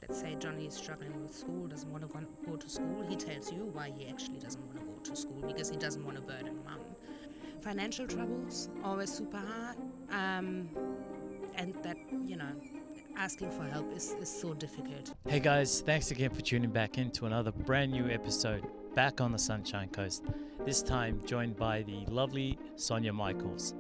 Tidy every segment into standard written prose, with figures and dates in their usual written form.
let's say Johnny is struggling with school, doesn't want to go to school, he tells you why he actually doesn't want to go to school, because he doesn't want to burden mum. Financial troubles, always super hard. And that, asking for help is so difficult. Hey guys, thanks again for tuning back into another brand new episode back on the Sunshine Coast. This time joined by the lovely Sonja Michels,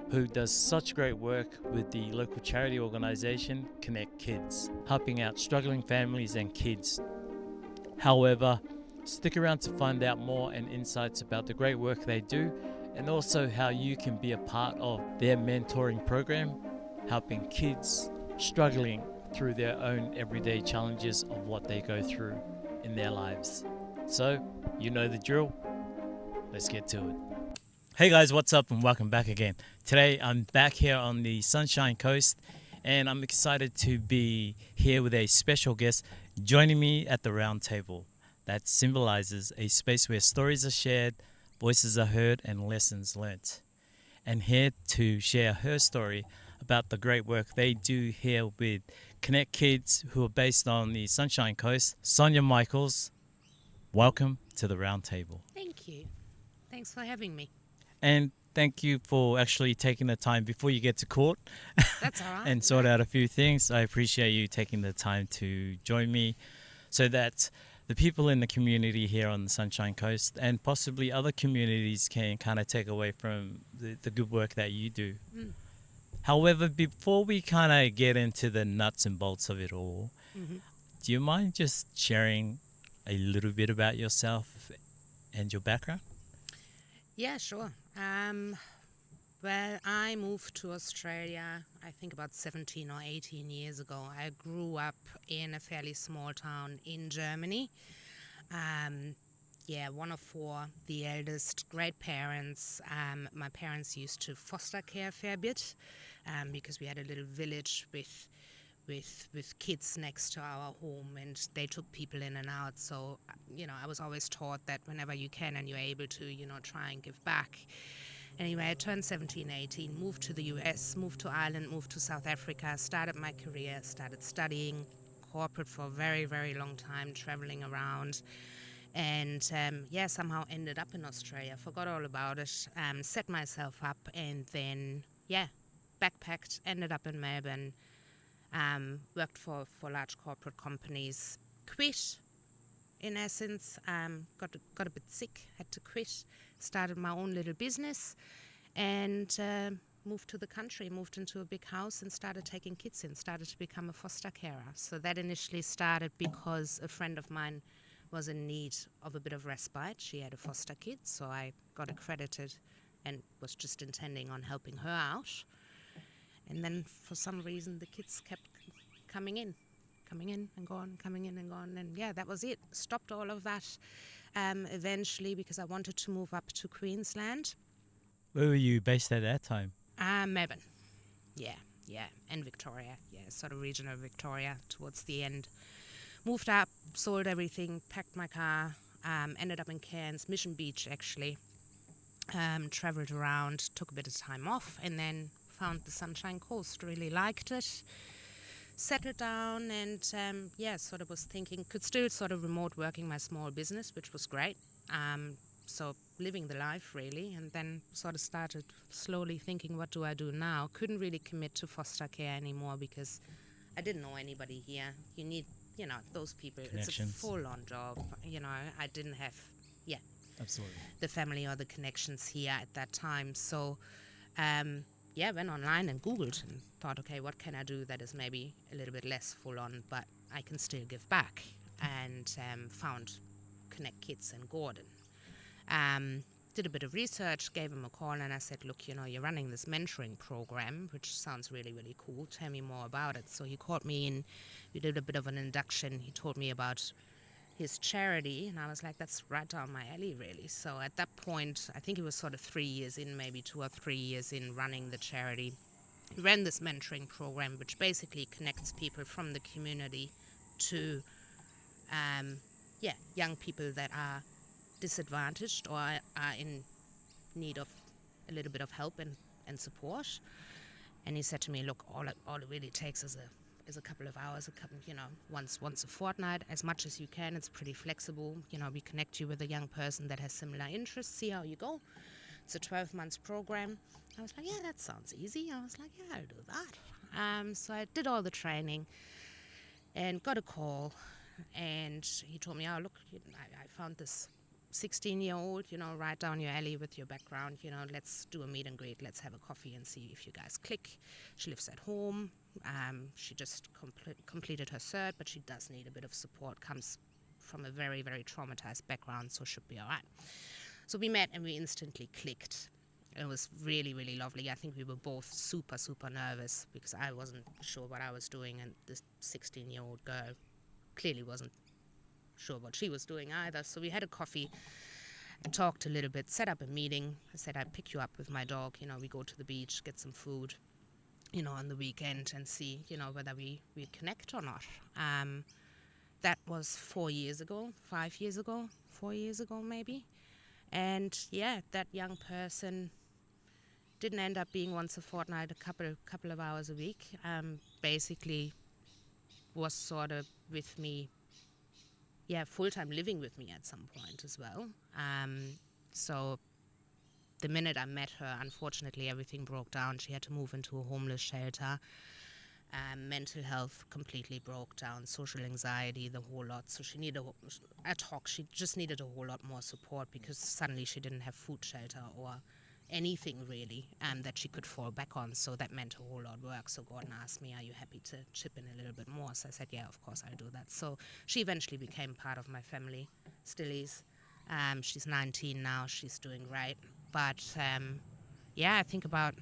who does such great work with the local charity organisation Connect Kids, helping out struggling families and kids. However, stick around to find out more and insights about the great work they do, and also how you can be a part of their mentoring program, helping kids struggling through their own everyday challenges of what they go through in their lives. So, you know the drill. Let's get to it. Hey guys, what's up and welcome back again. Today I'm back here on the Sunshine Coast and I'm excited to be here with a special guest joining me at the round table. That symbolizes a space where stories are shared, voices are heard and lessons learnt. And here to share her story about the great work they do here with Connect Kids, who are based on the Sunshine Coast, Sonja Michels. Welcome to the round table. Thank you. Thanks for having me. And thank you for actually taking the time before you get to court. That's all right. And sort out a few things. I appreciate you taking the time to join me so that the people in the community here on the Sunshine Coast and possibly other communities can kind of take away from the good work that you do. However, before we kind of get into the nuts and bolts of it all, do you mind just sharing a little bit about yourself and your background? Yeah, sure. Well, I moved to Australia, I think about 17 or 18 years ago. I grew up in a fairly small town in Germany. One of four, the eldest, great parents. My parents used to foster care a fair bit because we had a little village with kids next to our home, and they took people in and out. So, I was always taught that whenever you can and you're able to, try and give back. Anyway, I turned 17, 18, moved to the US, moved to Ireland, moved to South Africa, started my career, started studying corporate for a very, very long time, traveling around. And somehow ended up in Australia, forgot all about it, set myself up, and then, backpacked, ended up in Melbourne, worked for large corporate companies, quit, in essence, got a bit sick, had to quit, started my own little business, and moved to the country, moved into a big house and started taking kids in, started to become a foster carer. So that initially started because a friend of mine was in need of a bit of respite. She had a foster kid, so I got accredited and was just intending on helping her out. And then for some reason the kids kept coming in and gone, coming in and gone. And that was it. Stopped all of that eventually because I wanted to move up to Queensland. Where were you based at that time? Melbourne. Yeah. And Victoria. Yeah, sort of regional Victoria towards the end. Moved up, sold everything, packed my car, ended up in Cairns, Mission Beach actually. Travelled around, took a bit of time off, and then found the Sunshine Coast, really liked it, settled down, and sort of was thinking, could still sort of remote working my small business, which was great. So living the life really, and then sort of started slowly thinking, what do I do now? Couldn't really commit to foster care anymore because I didn't know anybody here. You need, those people. It's a full-on job. I didn't have, Absolutely, the family or the connections here at that time. So went online and Googled and thought, okay, what can I do that is maybe a little bit less full on, but I can still give back, and found Connect Kids in Gordon. Did a bit of research, gave him a call, and I said, look, you're running this mentoring program, which sounds really, really cool. Tell me more about it. So he called me in, we did a bit of an induction. He told me about his charity, and I was like, that's right down my alley, really. So at that point, I think it was sort of 3 years in, maybe 2 or 3 years in running the charity. He ran this mentoring program, which basically connects people from the community to, young people that are disadvantaged or are in need of a little bit of help and support. And he said to me, look, all it really takes is is a couple of hours, once a fortnight, as much as you can. It's pretty flexible. We connect you with a young person that has similar interests, see how you go. It's a 12 months program. I was like, yeah, that sounds easy. I was like, yeah, I'll do that. So I did all the training and got a call, and he told me, oh, look, I found this 16-year-old, right down your alley with your background, let's do a meet and greet, let's have a coffee and see if you guys click. She lives at home. She just completed her cert, but she does need a bit of support, comes from a very, very traumatized background, so should be all right. So we met and we instantly clicked. It was really, really lovely. I think we were both super, super nervous because I wasn't sure what I was doing, and this 16-year-old girl clearly wasn't sure what she was doing either. So we had a coffee, talked a little bit, set up a meeting. I said, I'd pick you up with my dog. We go to the beach, get some food, on the weekend and see, whether we connect or not. That was 4 years ago, 5 years ago, 4 years ago maybe. And yeah, that young person didn't end up being once a fortnight, a couple of hours a week. Basically was sort of with me, full-time living with me at some point as well. So the minute I met her, unfortunately, everything broke down. She had to move into a homeless shelter. Mental health completely broke down, social anxiety, the whole lot. So she needed ad hoc. She just needed a whole lot more support because suddenly she didn't have food, shelter, or anything really that she could fall back on. So that meant a whole lot of work. So Gordon asked me, "Are you happy to chip in a little bit more?" So I said, "Yeah, of course I'll do that." So she eventually became part of my family. Still is. She's 19 now. She's doing great. But I think about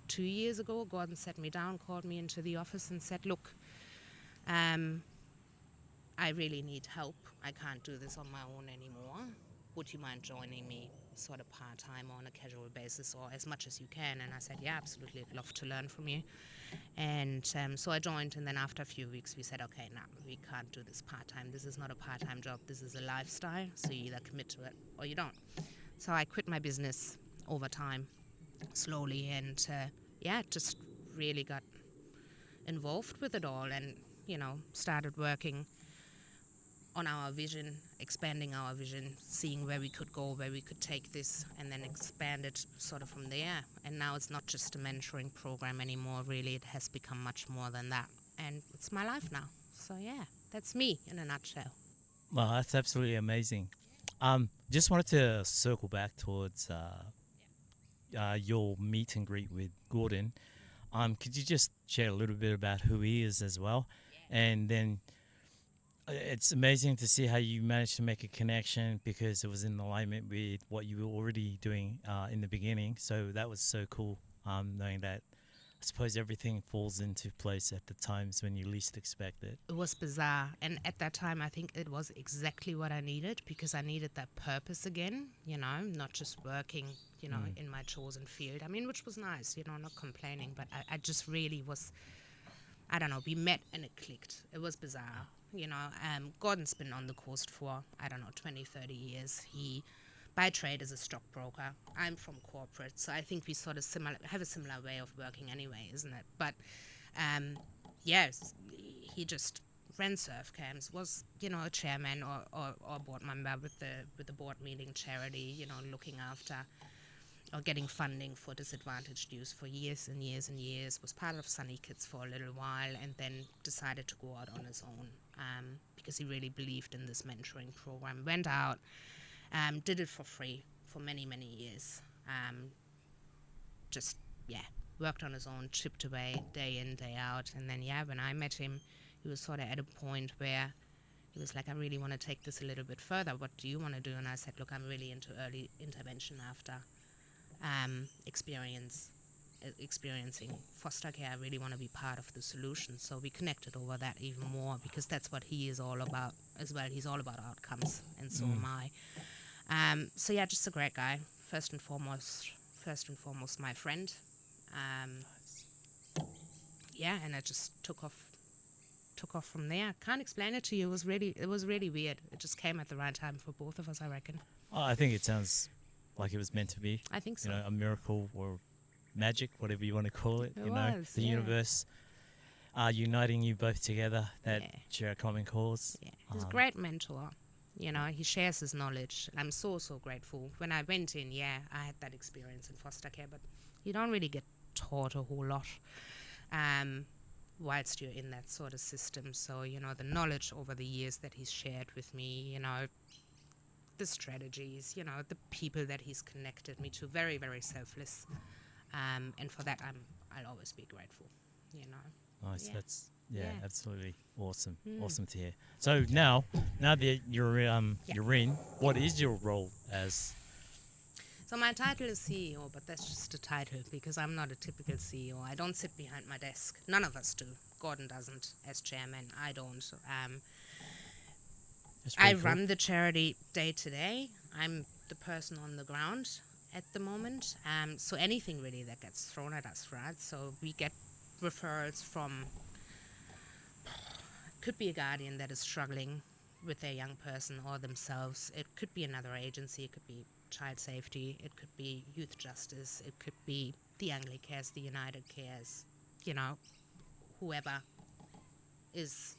2 years ago, Gordon sat me down, called me into the office and said, look, I really need help. I can't do this on my own anymore. Would you mind joining me sort of part-time or on a casual basis or as much as you can? And I said, yeah, absolutely. I'd love to learn from you. And so I joined, and then after a few weeks we said, okay, no, we can't do this part-time. This is not a part-time job. This is a lifestyle. So you either commit to it or you don't. So I quit my business over time, slowly, and just really got involved with it all, and started working on our vision, expanding our vision, seeing where we could go, where we could take this, and then expand it sort of from there. And now it's not just a mentoring program anymore, really. It has become much more than that, and it's my life now. So yeah, that's me in a nutshell. Well, that's absolutely amazing. Just wanted to circle back towards your meet and greet with Gordon. Could you just share a little bit about who he is as well? And then it's amazing to see how you managed to make a connection because it was in alignment with what you were already doing in the beginning. So that was so cool, knowing that I suppose everything falls into place at the times when you least expect it. It was bizarre, and at that time I think it was exactly what I needed, because I needed that purpose again, not just working, in my chosen field. I mean, which was nice, not complaining, but I just really was, I don't know, we met and it clicked. It was bizarre. Gordon's been on the coast for, I don't know, 20, 30 years. He, by trade, is a stockbroker. I'm from corporate, so I think we sort of have a similar way of working anyway, isn't it? But, yes, he just ran surf camps, was, a chairman or board member with the board meeting charity, looking after or getting funding for disadvantaged youth for years and years and years, was part of Sunny Kids for a little while, and then decided to go out on his own because he really believed in this mentoring program. Went out, did it for free for many, many years. Just, worked on his own, chipped away day in, day out. And then, when I met him, he was sort of at a point where he was like, I really want to take this a little bit further. What do you want to do? And I said, look, I'm really into early intervention after experiencing foster care. I really want to be part of the solution. So we connected over that even more, because that's what he is all about as well. He's all about outcomes, and so am I. So just a great guy. First and foremost, my friend. And I just took off from there. Can't explain it to you. It was really weird. It just came at the right time for both of us, I reckon. Oh, I think it sounds like it was meant to be. I think so. A miracle or magic, whatever you want to call it. It was, the universe. uniting you both together, that Yeah. share a common cause. Yeah, he's a great mentor. You know, he shares his knowledge. I'm so, so grateful. When I went in, yeah, I had that experience in foster care, but you don't really get taught a whole lot um, whilst you're in that sort of system. So, you know, the knowledge over the years that he's shared with me, you know, the strategies, you know, the people that he's connected me to, very, very selfless. And for that, I'll always be grateful, you know. Nice. Yeah. That's Yeah. absolutely awesome. Mm. Awesome to hear. So now that Yeah. you're in, what is your role as? So my title is CEO, but that's just a title because I'm not a typical CEO. I don't sit behind my desk. None of us do. Gordon doesn't as chairman. I don't. That's I pretty cool. run the charity day to day. I'm the person on the ground at the moment. So anything really that gets thrown at us, right? So we get referrals from, could be a guardian that is struggling with their young person or themselves. It could be another agency. It could be child safety. It could be youth justice. It could be the Angli Cares, the United Cares. You know, whoever is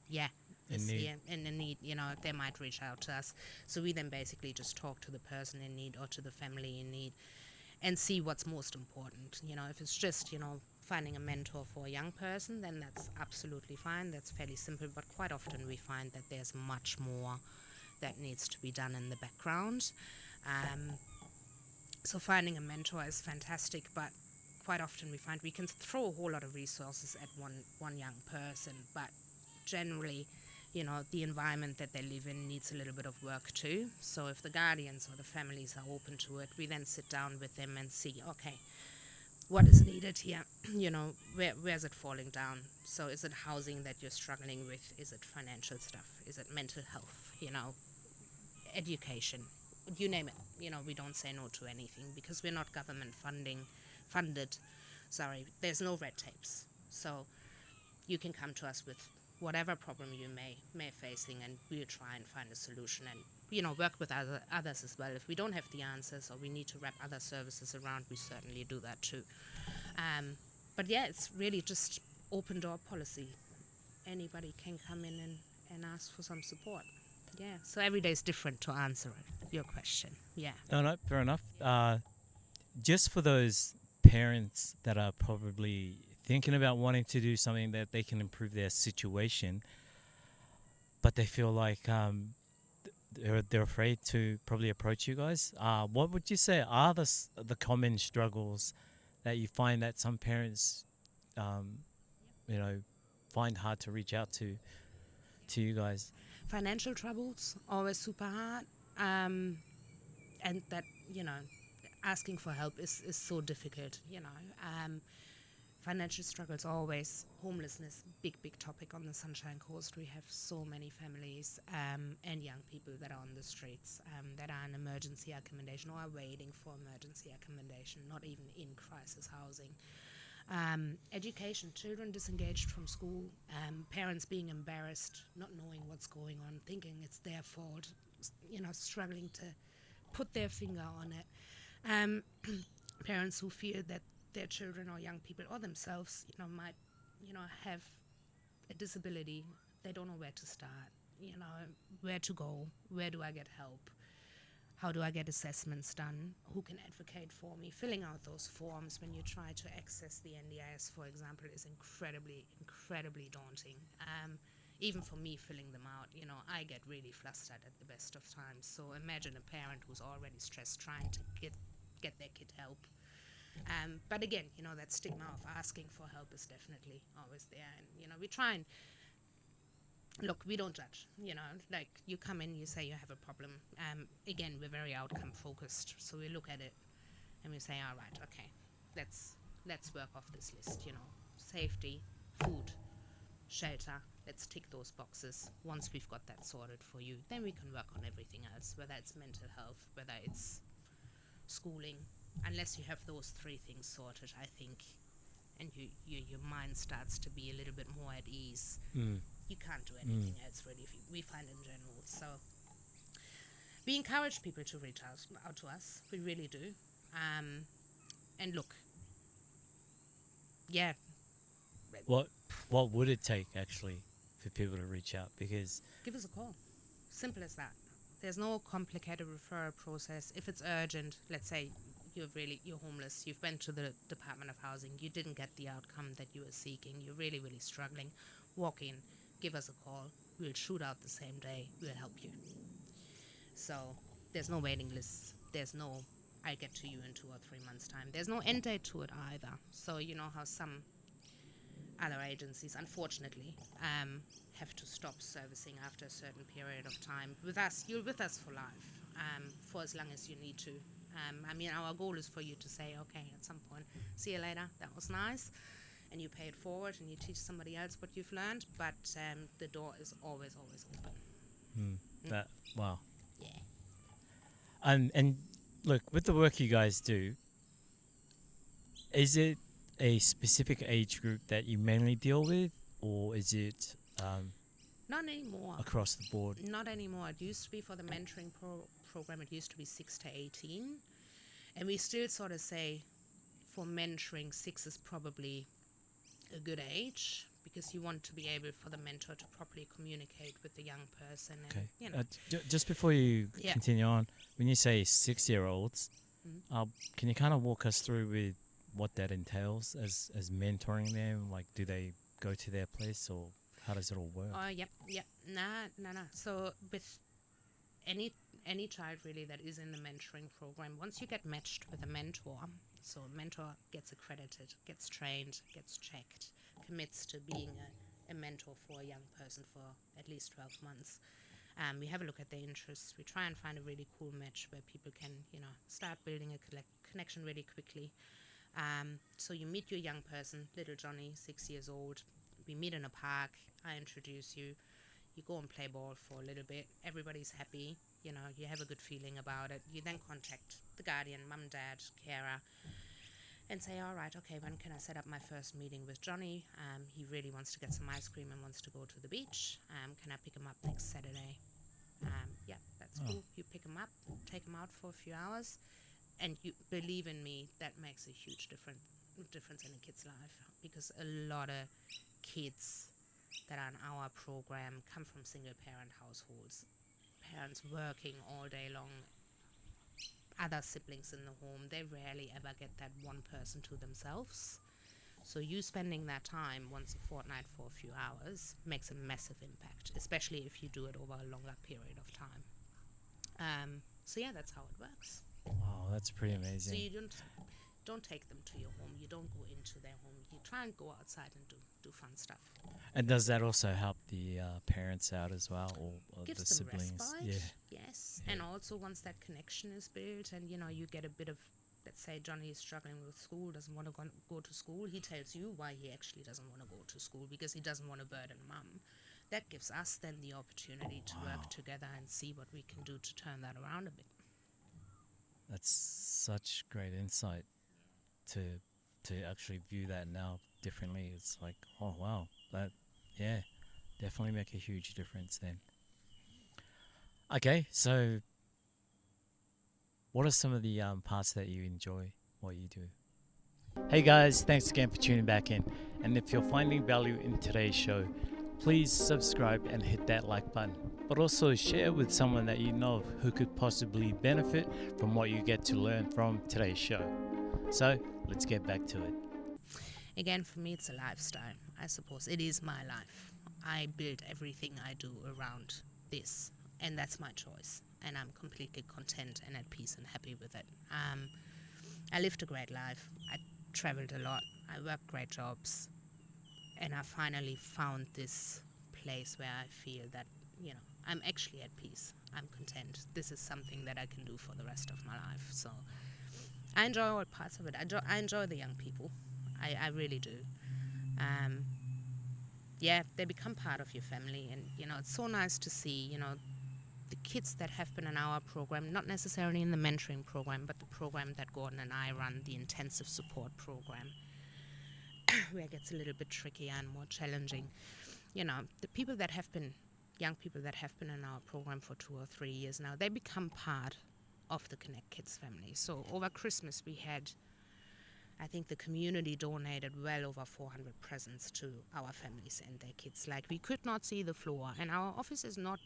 yeah, In is need. here in the need. You know, they might reach out to us. So we then basically just talk to the person in need or to the family in need and see what's most important. You know, if it's just, you know, finding a mentor for a young person, then that's absolutely fine. That's fairly simple. But quite often we find that there's much more that needs to be done in the background. Um, so finding a mentor is fantastic, but quite often we find we can throw a whole lot of resources at one young person, but generally, you know, the environment that they live in needs a little bit of work too. So if the guardians or the families are open to it, we then sit down with them and see, okay, what is needed here? You know, where's it falling down? So is it housing that you're struggling with? Is it financial stuff? Is it mental health? You know, education? You name it. You know, we don't say no to anything because we're not government funded. Sorry, there's no red tapes. So you can come to us with whatever problem you may facing, and we'll try and find a solution and, you know, work with others as well. If we don't have the answers or we need to wrap other services around, we certainly do that too. But yeah, it's really just open door policy. Anybody can come in and ask for some support. Yeah, so every day is different to answer your question. Yeah. No, fair enough. Just for those parents that are probably thinking about wanting to do something that they can improve their situation, but they feel like they're afraid to probably approach you guys. What would you say are the common struggles that you find that some parents, um, you know, find hard to reach out to you guys? Financial troubles, always super hard. And that, you know, asking for help is so difficult, you know. Financial struggles always. Homelessness, big topic on the Sunshine Coast. We have so many families and young people that are on the streets, that are in emergency accommodation or are waiting for emergency accommodation, not even in crisis housing. Education, children disengaged from school, parents being embarrassed, not knowing what's going on, thinking it's their fault, you know, struggling to put their finger on it. Um, Parents who fear that their children or young people or themselves, you know, might, you know, have a disability. They don't know where to start, you know, where to go, where do I get help, how do I get assessments done, who can advocate for me. Filling out those forms when you try to access the NDIS, for example, is incredibly daunting. Even for me, filling them out, you know, I get really flustered at the best of times. So imagine a parent who's already stressed trying to get their kid help. But again, you know, that stigma of asking for help is definitely always there. And, you know, we try and look, we don't judge, you know, like you come in, you say you have a problem. Again, we're very outcome focused. So we look at it and we say, all right, okay, let's work off this list, you know, safety, food, shelter. Let's tick those boxes. Once we've got that sorted for you, then we can work on everything else, whether it's mental health, whether it's schooling. Unless you have those three things sorted, I think, and your mind starts to be a little bit more at ease, you can't do anything else really, we find in general. So we encourage people to reach out to us. We really do. And look, yeah, What what would it take actually for people to reach out? Because Give us a call. Simple as that. There's no complicated referral process. If it's urgent, let's say you're homeless, you've been to the Department of Housing, you didn't get the outcome that you were seeking, you're really struggling, walk in, give us a call. We'll shoot out the same day. We'll help you. So there's no waiting lists. There's no I get to you in 2 or 3 months' time. There's no end date to it either. So you know how some other agencies, unfortunately, have to stop servicing after a certain period of time. With us, you're with us for life, for as long as you need to. I mean, our goal is for you to say, okay, at some point, see you later, that was nice, and you pay it forward and you teach somebody else what you've learned, but the door is always open. that wow. Yeah. And look, with the work you guys do, is it a specific age group that you mainly deal with, or is it Not anymore. across the board? Not anymore. It used to be for the mentoring program, it used to be 6 to 18. And we still sort of say for mentoring, 6 is probably a good age because you want to be able for the mentor to properly communicate with the young person. And, Okay. you know, Just before you Yeah. continue on, when you say 6-year-olds, Mhm. can you kind of walk us through with what that entails as mentoring them? Like, do they go to their place, or how does it all work? Yep. Nah. So with any child really that is in the mentoring program, once you get matched with a mentor, so a mentor gets accredited, gets trained, gets checked, commits to being a mentor for a young person for at least 12 months. We have a look at their interests. We try and find a really cool match where people can, start building a connection really quickly. So you meet your young person, little Johnny, 6 years old. We meet in a park. I introduce you. You go and play ball for a little bit. Everybody's happy. You have a good feeling about it. You then contact the guardian, mum, dad, carer, and say, all right, okay, when can I set up my first meeting with Johnny? He really wants to get some ice cream and wants to go to the beach. Can I pick him up next Saturday? Yeah, that's cool. You pick him up, take him out for a few hours, and you believe in me, that makes a huge difference in a kid's life, because a lot of kids that are in our program come from single parent households, parents working all day long, other siblings in the home. They rarely ever get that one person to themselves. So you spending that time once a fortnight for a few hours makes a massive impact, especially if you do it over a longer period of time. So yeah, that's how it works. Wow, that's pretty So amazing. you don't take them to your home. You don't go into their home. You try and go outside and do fun stuff. And does that also help the parents out as well, or Gives the them siblings? respite. Yes. Yeah. And also once that connection is built, and you get a bit of, let's say Johnny is struggling with school, doesn't want to go to school, he tells you why he actually doesn't want to go to school, because he doesn't want to burden mum. That gives us then the opportunity to work together and see what we can do to turn that around a bit. That's such great insight to actually view that now differently. It's like, oh wow, that definitely make a huge difference then. Okay, so what are some of the parts that you enjoy what you do? Hey guys, thanks again for tuning back in. And if you're finding value in today's show, please subscribe and hit that like button. But also share with someone that you know of who could possibly benefit from what you get to learn from today's show. So let's get back to it. Again, for me, it's a lifestyle. I suppose it is my life. I build everything I do around this, and that's my choice. And I'm completely content and at peace and happy with it. I lived a great life. I traveled a lot. I worked great jobs. And I finally found this place where I feel that, I'm actually at peace. I'm content. This is something that I can do for the rest of my life. So I enjoy all parts of it. I enjoy the young people. I really do. Yeah, they become part of your family. And, it's so nice to see, the kids that have been in our program, not necessarily in the mentoring program, but the program that Gordon and I run, the intensive support program, where it gets a little bit trickier and more challenging. The people that have been, young people that have been in our program for 2 or 3 years now, they become part of the Connect Kids family. So over Christmas we had I think the community donated well over 400 presents to our families and their kids. Like, we could not see the floor, and our office is not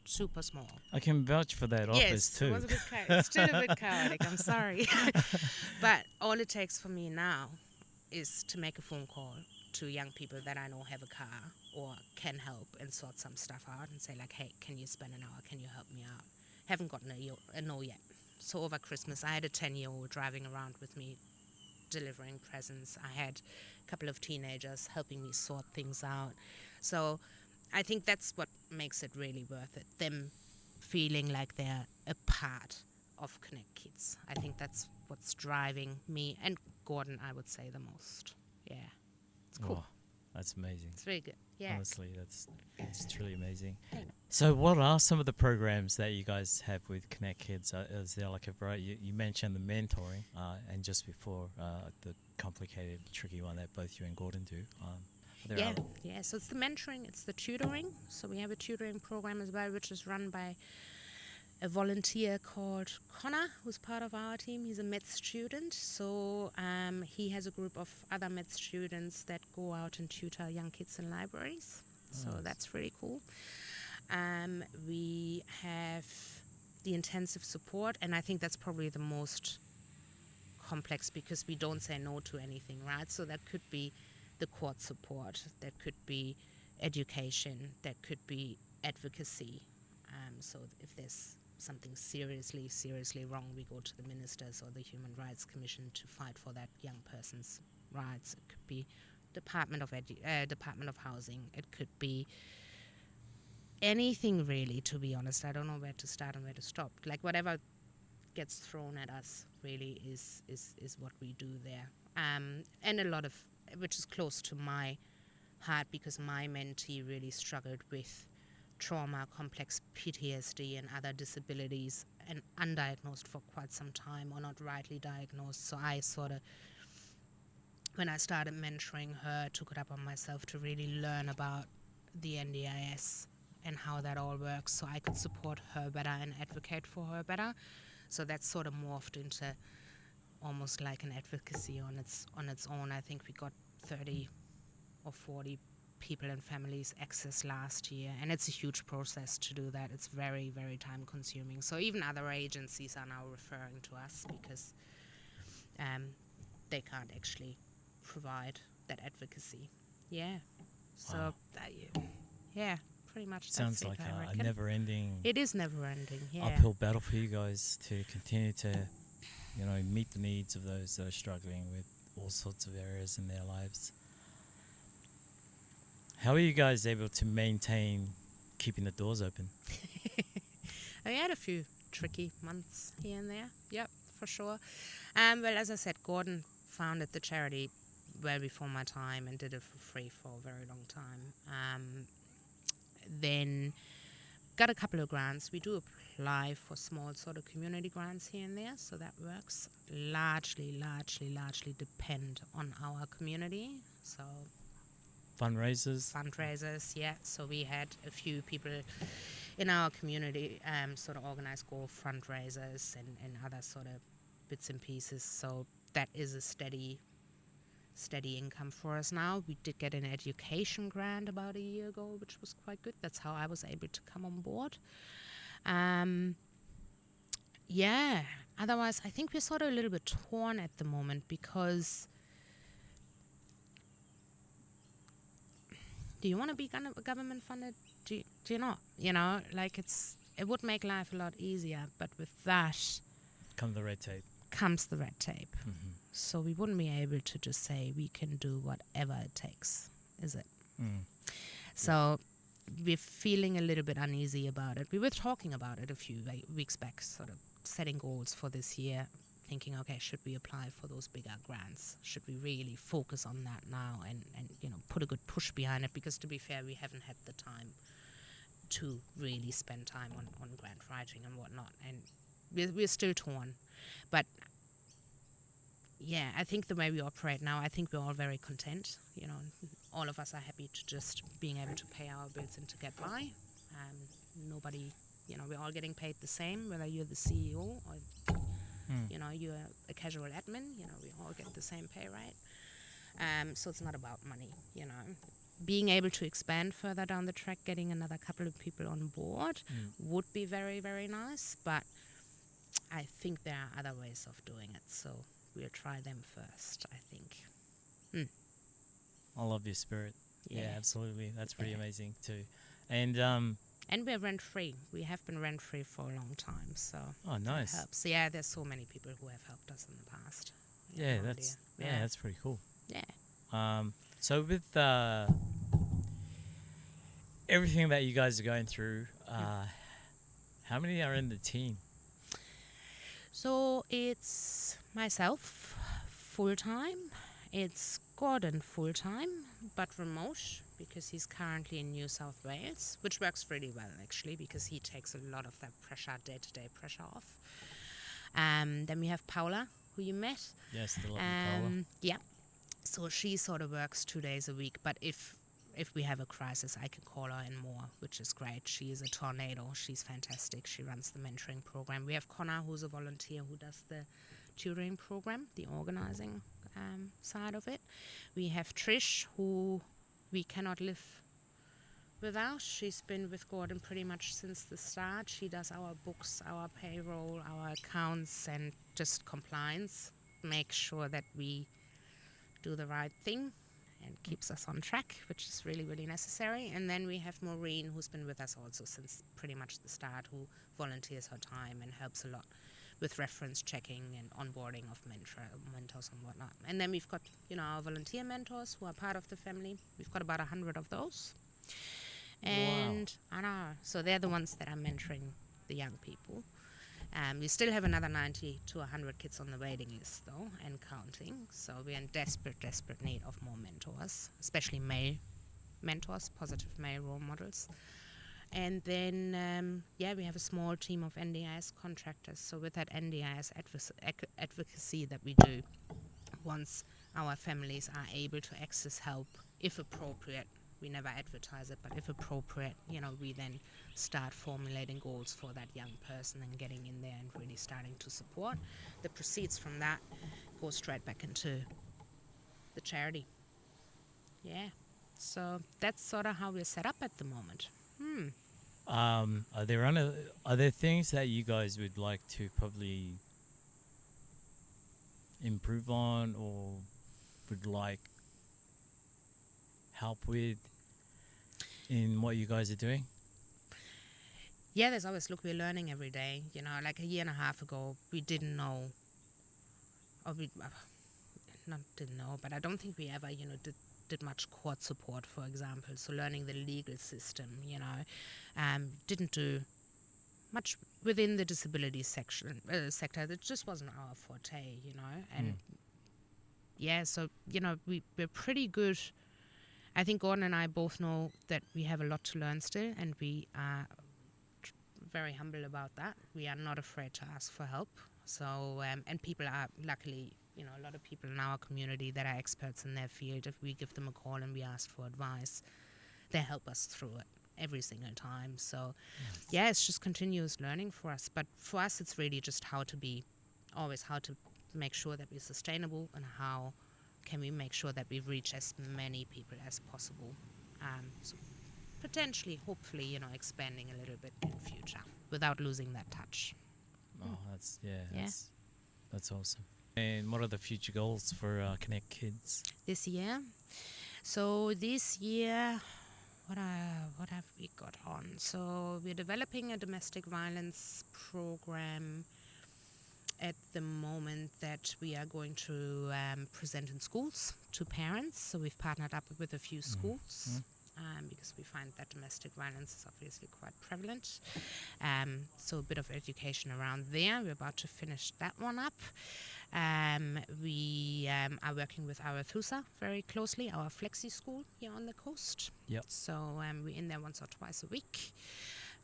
super small. I can vouch for that office Yes, too. it was a bit it's still a bit chaotic, I'm sorry. But all it takes for me now is to make a phone call to young people that I know have a car or can help and sort some stuff out and say like, hey, can you spend an hour? Can you help me out? Haven't gotten a no yet. So over Christmas, I had a 10-year-old driving around with me delivering presents. I had a couple of teenagers helping me sort things out. So I think that's what makes it really worth it. Them feeling like they're a part of Connect Kids. I think that's what's driving me and Gordon, I would say, the most. Yeah, it's cool. Oh, that's amazing. It's very good. Yeah. Honestly, it's truly amazing. So, what are some of the programs that you guys have with Connect Kids? Is there like a variety? You mentioned the mentoring, and just before the complicated, tricky one that both you and Gordon do. Are there other? Yeah. So it's the mentoring, it's the tutoring. So we have a tutoring program as well, which is run by a volunteer called Connor, who's part of our team. He's a med student, so he has a group of other med students that go out and tutor young kids in libraries. So that's really cool. We have the intensive support, and I think that's probably the most complex because we don't say no to anything, right? So that could be the court support, that could be education, that could be advocacy. So if there's something seriously wrong, we go to the ministers or the Human Rights Commission to fight for that young person's rights. It could be Department of Housing. It could be anything really, to be honest. I don't know where to start and where to stop. Like whatever gets thrown at us really is what we do there. And a lot of, which is close to my heart because my mentee really struggled with trauma, complex PTSD and other disabilities and undiagnosed for quite some time or not rightly diagnosed. So I sort of, when I started mentoring her, took it up on myself to really learn about the NDIS and how that all works so I could support her better and advocate for her better. So that's sort of morphed into almost like an advocacy on its own. I think we got 30 or 40 people and families access last year, and it's a huge process to do that. It's very, very time consuming. So even other agencies are now referring to us because they can't actually provide that advocacy. Yeah. So, Wow. yeah, pretty much. Sounds that's like it, I a reckon. never-ending It is never ending. Yeah. uphill battle for you guys to continue to, meet the needs of those that are struggling with all sorts of areas in their lives. How are you guys able to maintain keeping the doors open? I had a few tricky months here and there. Yep, for sure. Well, as I said, Gordon founded the charity well before my time and did it for free for a very long time. Then got a couple of grants. We do apply for small sort of community grants here and there, so that works. Largely depend on our community. So fundraisers, yeah. So we had a few people in our community sort of organize golf fundraisers and other sort of bits and pieces. So that is a steady income for us now. We did get an education grant about a year ago, which was quite good. That's how I was able to come on board. Yeah, otherwise I think we're sort of a little bit torn at the moment because do you want to be government funded? Do you not? Like it would make life a lot easier, but with that Come the red tape. comes the red tape. Mm-hmm. So we wouldn't be able to just say we can do whatever it takes, is it? Mm. So we're feeling a little bit uneasy about it. We were talking about it a few weeks back, sort of setting goals for this year, thinking, okay, should we apply for those bigger grants? Should we really focus on that now and put a good push behind it? Because to be fair, we haven't had the time to really spend time on grant writing and whatnot. And we're still torn. But yeah, I think the way we operate now, I think we're all very content. All of us are happy to just being able to pay our bills and to get by. Nobody, we're all getting paid the same, whether you're the CEO or Mm. You're a casual admin. We all get the same pay rate. So it's not about money. Being able to expand further down the track, getting another couple of people on board would be very, very nice. But I think there are other ways of doing it. So we'll try them first, I think. I love your spirit. Yeah, Yeah. absolutely. That's pretty Yeah. amazing too. And And we're rent free. We have been rent free for a long time, so oh, that nice. helps. Yeah, there's so many people who have helped us in the past. Yeah, No that's idea. yeah, that's pretty cool. Yeah. So with everything that you guys are going through, how many are in the team? So it's myself full time. It's Gordon full time, but remote because he's currently in New South Wales, which works really well actually because he takes a lot of that pressure, day-to-day pressure off. Then we have Paula, who you met. Yes, the lovely Paula. Yeah. So she sort of works 2 days a week, but if we have a crisis, I can call her in more, which is great. She is a tornado. She's fantastic. She runs the mentoring program. We have Connor, who's a volunteer who does the tutoring program, the organizing side of it. We have Trish, who we cannot live without. She's been with Gordon pretty much since the start. She does our books, our payroll, our accounts, and just compliance. Make sure that we do the right thing and keeps us on track, which is really, really necessary. And then we have Maureen, who's been with us also since pretty much the start, who volunteers her time and helps a lot with reference checking and onboarding of mentors and whatnot. And then we've got, our volunteer mentors who are part of the family. We've got about 100 of those. And Wow. I know, so they're the ones that are mentoring the young people. We still have another 90 to 100 kids on the waiting list, though, and counting. So we're in desperate, desperate need of more mentors, especially male mentors, positive male role models. And then, we have a small team of NDIS contractors. So with that NDIS advocacy that we do, once our families are able to access help, if appropriate, we never advertise it, but if appropriate, we then start formulating goals for that young person and getting in there and really starting to support. The proceeds from that go straight back into the charity. Yeah. So that's sort of how we're set up at the moment. Are there things that you guys would like to probably improve on or would like help with in what you guys are doing? Yeah, there's always, look, we're learning every day. Like a year and a half ago, we didn't know, or we not didn't know, but I don't think we ever, did much court support, for example. So learning the legal system, didn't do much within the disability sector. That just wasn't our forte, and so we're pretty good. I think Gordon and I both know that we have a lot to learn still, and we are very humble about that. We are not afraid to ask for help. So and people are luckily, a lot of people in our community that are experts in their field. If we give them a call and we ask for advice, they help us through it every single time. So it's just continuous learning for us. But for us, it's really just how to make sure that we're sustainable, and how can we make sure that we reach as many people as possible. So potentially, hopefully, expanding a little bit in future without losing that touch. Oh, that's awesome. And what are the future goals for Connect Kids this year? So this year, what have we got on? So we're developing a domestic violence program at the moment that we are going to present in schools to parents. So we've partnered up with a few schools. Because we find that domestic violence is obviously quite prevalent. So a bit of education around there. We're about to finish that one up. We are working with our Thusa very closely, our flexi school here on the coast. Yep. So we're in there once or twice a week.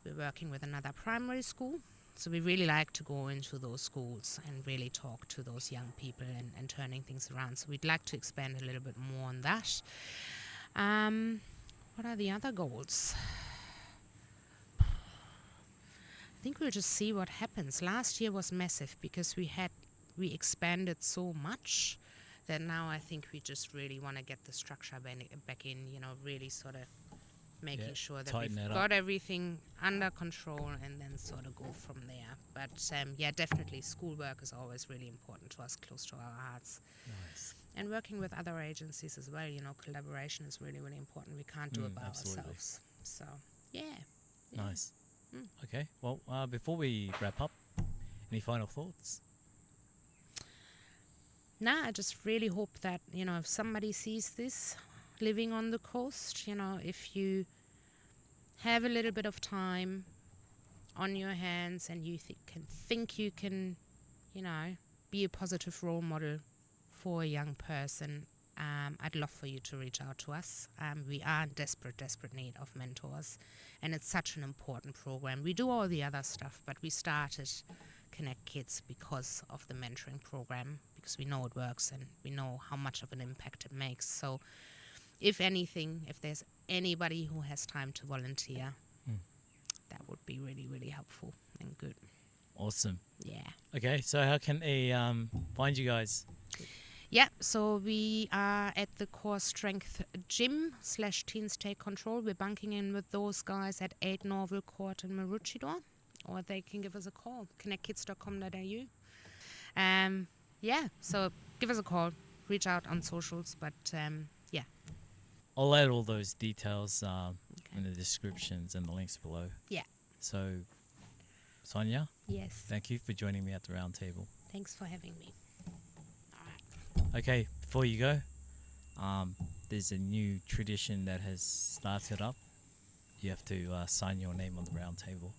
We're working with another primary school. So we really like to go into those schools and really talk to those young people and turning things around. So we'd like to expand a little bit more on that. What are the other goals? I think we'll just see what happens. Last year was massive because we expanded so much that now I think we just really want to get the structure back in, really sort of making sure that we've got everything under control and then sort of go from there. But definitely schoolwork is always really important to us, close to our hearts. Nice. And working with other agencies as well, collaboration is really, really important. We can't do it by ourselves. So, yeah. Nice. Okay, well, before we wrap up, any final thoughts? I just really hope that, if somebody sees this living on the coast, if you have a little bit of time on your hands and you think you can, be a positive role model for a young person, I'd love for you to reach out to us. We are in desperate need of mentors, and it's such an important program. We do all the other stuff, but we started Connect Kids because of the mentoring program, because we know it works and we know how much of an impact it makes. So if there's anybody who has time to volunteer, that would be really, really helpful and good. Awesome. Yeah. Okay, so how can they find you guys? Yeah, so we are at the Core Strength Gym /Teens Take Control. We're bunking in with those guys at 8 Norville Court in Maroochydore, or they can give us a call, connectkids.com.au. So give us a call, reach out on socials, but yeah. I'll add all those details in the descriptions and the links below. Yeah. So, Sonja? Yes. Thank you for joining me at the round table. Thanks for having me. Okay, before you go, there's a new tradition that has started up. You have to sign your name on the round table.